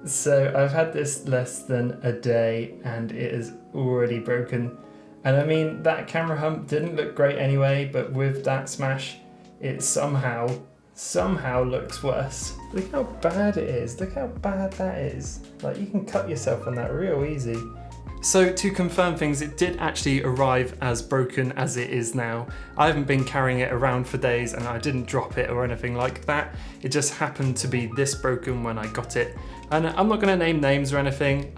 So I've had this less than a day and it is already broken. And I mean, that camera hump didn't look great anyway, but with that smash, it somehow looks worse. Look how bad it is. Look how bad that is. Like, you can cut yourself on that real easy. So to confirm things, it did actually arrive as broken as it is now. I haven't been carrying it around for days and I didn't drop it or anything like that. It just happened to be this broken when I got it. And I'm not gonna name names or anything.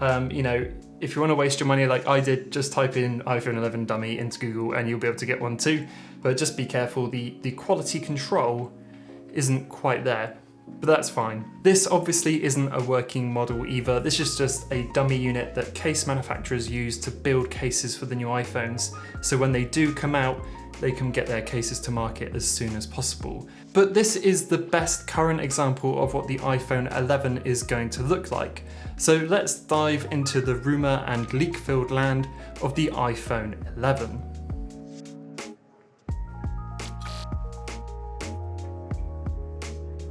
If you wanna waste your money like I did, just type in iPhone 11 dummy into Google and you'll be able to get one too. But just be careful, the quality control isn't quite there. But that's fine. This obviously isn't a working model either. This is just a dummy unit that case manufacturers use to build cases for the new iPhones. So when they do come out, they can get their cases to market as soon as possible. But this is the best current example of what the iPhone 11 is going to look like. So let's dive into the rumor and leak-filled land of the iPhone 11.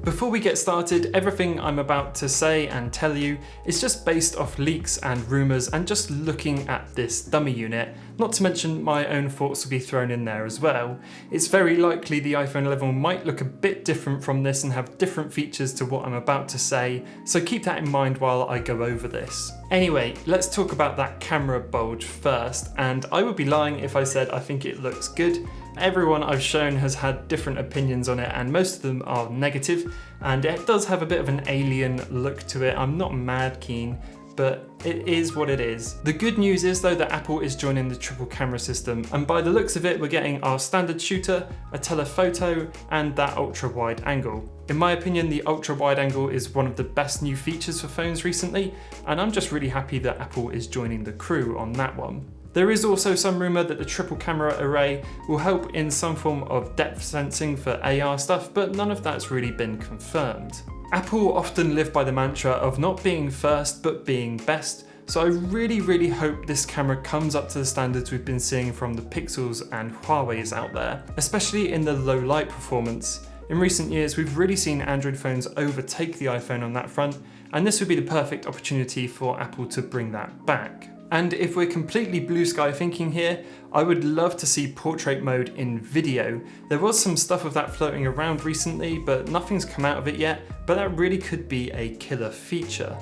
Before we get started, everything I'm about to say and tell you is just based off leaks and rumours and just looking at this dummy unit, not to mention my own thoughts will be thrown in there as well. It's very likely the iPhone 11 might look a bit different from this and have different features to what I'm about to say, so keep that in mind while I go over this. Anyway, let's talk about that camera bulge first, and I would be lying if I said I think it looks good. Everyone I've shown has had different opinions on it and most of them are negative, and it does have a bit of an alien look to it. I'm not mad keen, but it is what it is. The good news is though that Apple is joining the triple camera system, and by the looks of it we're getting our standard shooter, a telephoto and that ultra wide angle. In my opinion, the ultra wide angle is one of the best new features for phones recently, and I'm just really happy that Apple is joining the crew on that one. There is also some rumour that the triple camera array will help in some form of depth sensing for AR stuff, but none of that's really been confirmed. Apple often live by the mantra of not being first but being best, so I really hope this camera comes up to the standards we've been seeing from the Pixels and Huawei's out there, especially in the low light performance. In recent years, we've really seen Android phones overtake the iPhone on that front, and this would be the perfect opportunity for Apple to bring that back. And if we're completely blue sky thinking here, I would love to see portrait mode in video. There was some stuff of that floating around recently, but nothing's come out of it yet, but that really could be a killer feature.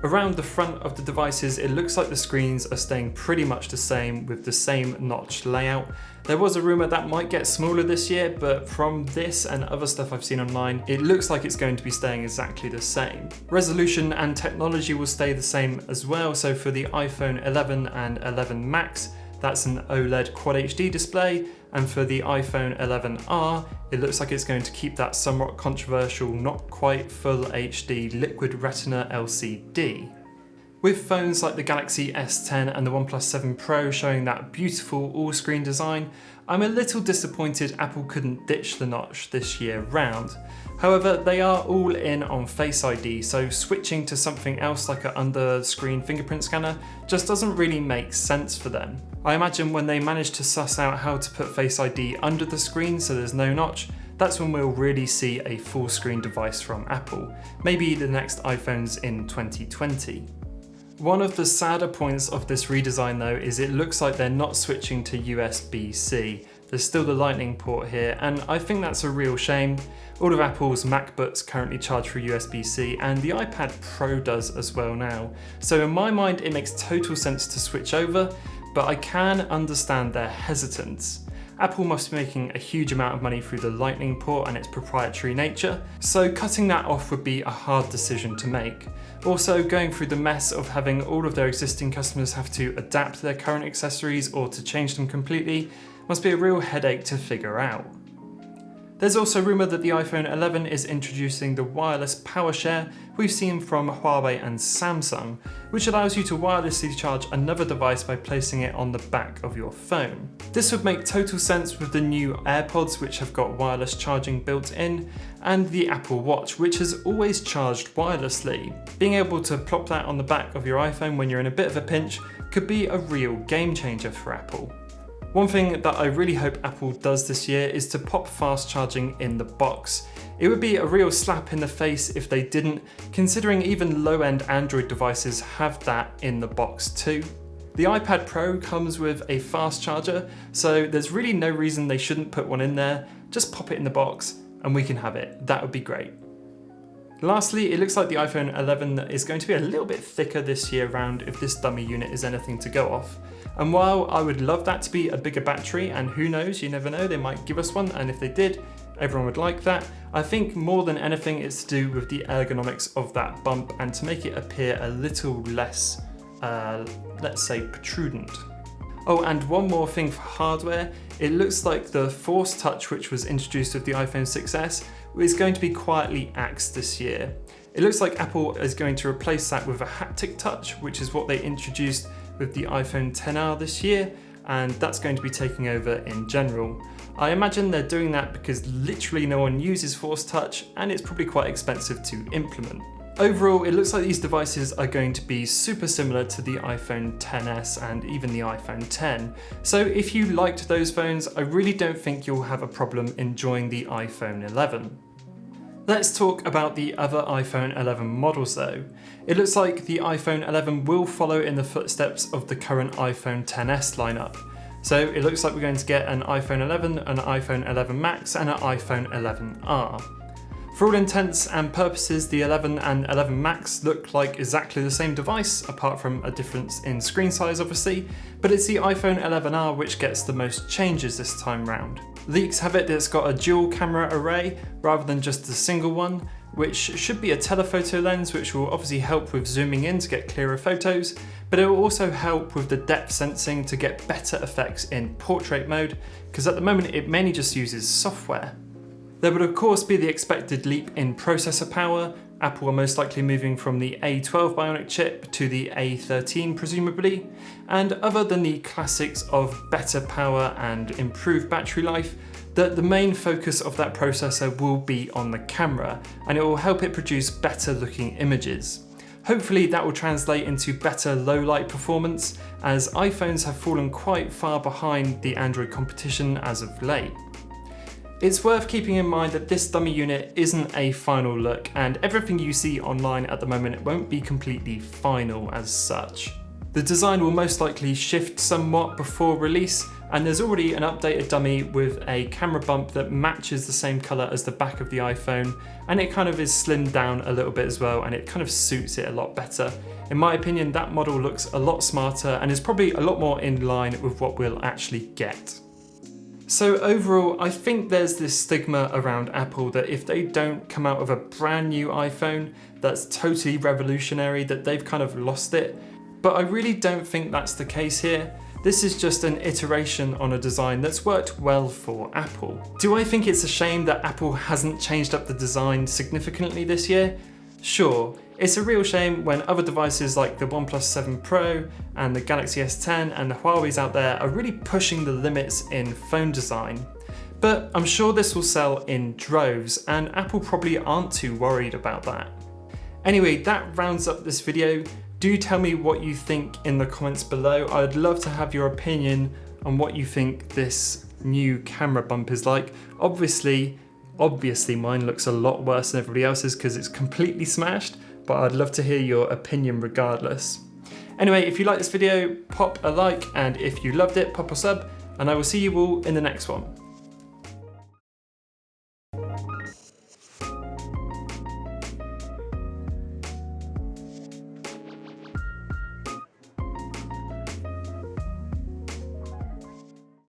Around the front of the devices, it looks like the screens are staying pretty much the same with the same notch layout. There was a rumour that might get smaller this year, but from this and other stuff I've seen online, it looks like it's going to be staying exactly the same. Resolution and technology will stay the same as well, so for the iPhone 11 and 11 Max, that's an OLED Quad HD display, and for the iPhone 11R, it looks like it's going to keep that somewhat controversial, not quite full HD Liquid Retina LCD. With phones like the Galaxy S10 and the OnePlus 7 Pro showing that beautiful all-screen design, I'm a little disappointed Apple couldn't ditch the notch this year round. However, they are all in on Face ID, so switching to something else like an under-screen fingerprint scanner just doesn't really make sense for them. I imagine when they manage to suss out how to put Face ID under the screen so there's no notch, that's when we'll really see a full-screen device from Apple, maybe the next iPhones in 2020. One of the sadder points of this redesign though is it looks like they're not switching to USB-C. There's still the Lightning port here, and I think that's a real shame. All of Apple's MacBooks currently charge through USB-C, and the iPad Pro does as well now. So in my mind it makes total sense to switch over, but I can understand their hesitance. Apple must be making a huge amount of money through the Lightning port and its proprietary nature, so cutting that off would be a hard decision to make. Also, going through the mess of having all of their existing customers have to adapt their current accessories or to change them completely must be a real headache to figure out. There's also rumour that the iPhone 11 is introducing the wireless power share we've seen from Huawei and Samsung, which allows you to wirelessly charge another device by placing it on the back of your phone. This would make total sense with the new AirPods, which have got wireless charging built in, and the Apple Watch, which has always charged wirelessly. Being able to plop that on the back of your iPhone when you're in a bit of a pinch could be a real game changer for Apple. One thing that I really hope Apple does this year is to pop fast charging in the box. It would be a real slap in the face if they didn't, considering even low-end Android devices have that in the box too. The iPad Pro comes with a fast charger, so there's really no reason they shouldn't put one in there. Just pop it in the box and we can have it. That would be great. Lastly, it looks like the iPhone 11 is going to be a little bit thicker this year round if this dummy unit is anything to go off. And while I would love that to be a bigger battery, and who knows, you never know, they might give us one, and if they did, everyone would like that. I think more than anything it's to do with the ergonomics of that bump and to make it appear a little less, let's say, protrudent. Oh, and one more thing for hardware. It looks like the Force Touch, which was introduced with the iPhone 6s, is going to be quietly axed this year. It looks like Apple is going to replace that with a Haptic Touch, which is what they introduced with the iPhone XR this year, and that's going to be taking over in general. I imagine they're doing that because literally no one uses Force Touch and it's probably quite expensive to implement. Overall, it looks like these devices are going to be super similar to the iPhone XS and even the iPhone X. So if you liked those phones, I really don't think you'll have a problem enjoying the iPhone 11. Let's talk about the other iPhone 11 models though. It looks like the iPhone 11 will follow in the footsteps of the current iPhone XS lineup. So it looks like we're going to get an iPhone 11, an iPhone 11 Max and an iPhone 11R. For all intents and purposes, the 11 and 11 Max look like exactly the same device, apart from a difference in screen size obviously, but it's the iPhone 11R which gets the most changes this time round. Leaks have it that it's got a dual camera array rather than just a single one, which should be a telephoto lens, which will obviously help with zooming in to get clearer photos, but it will also help with the depth sensing to get better effects in portrait mode, because at the moment it mainly just uses software. There would of course be the expected leap in processor power. Apple are most likely moving from the A12 Bionic chip to the A13 presumably, and other than the classics of better power and improved battery life, the main focus of that processor will be on the camera, and it will help it produce better looking images. Hopefully that will translate into better low light performance, as iPhones have fallen quite far behind the Android competition as of late. It's worth keeping in mind that this dummy unit isn't a final look, and everything you see online at the moment won't be completely final as such. The design will most likely shift somewhat before release, and there's already an updated dummy with a camera bump that matches the same colour as the back of the iPhone, and it kind of is slimmed down a little bit as well, and it kind of suits it a lot better. In my opinion, that model looks a lot smarter and is probably a lot more in line with what we'll actually get. So overall, I think there's this stigma around Apple that if they don't come out with a brand new iPhone that's totally revolutionary, that they've kind of lost it. But I really don't think that's the case here. This is just an iteration on a design that's worked well for Apple. Do I think it's a shame that Apple hasn't changed up the design significantly this year? Sure. It's a real shame when other devices like the OnePlus 7 Pro and the Galaxy S10 and the Huawei's out there are really pushing the limits in phone design. But I'm sure this will sell in droves, and Apple probably aren't too worried about that. Anyway, that rounds up this video. Do tell me what you think in the comments below. I'd love to have your opinion on what you think this new camera bump is like. Obviously mine looks a lot worse than everybody else's because it's completely smashed, but I'd love to hear your opinion regardless. Anyway, if you like this video, pop a like, and if you loved it, pop a sub, and I will see you all in the next one.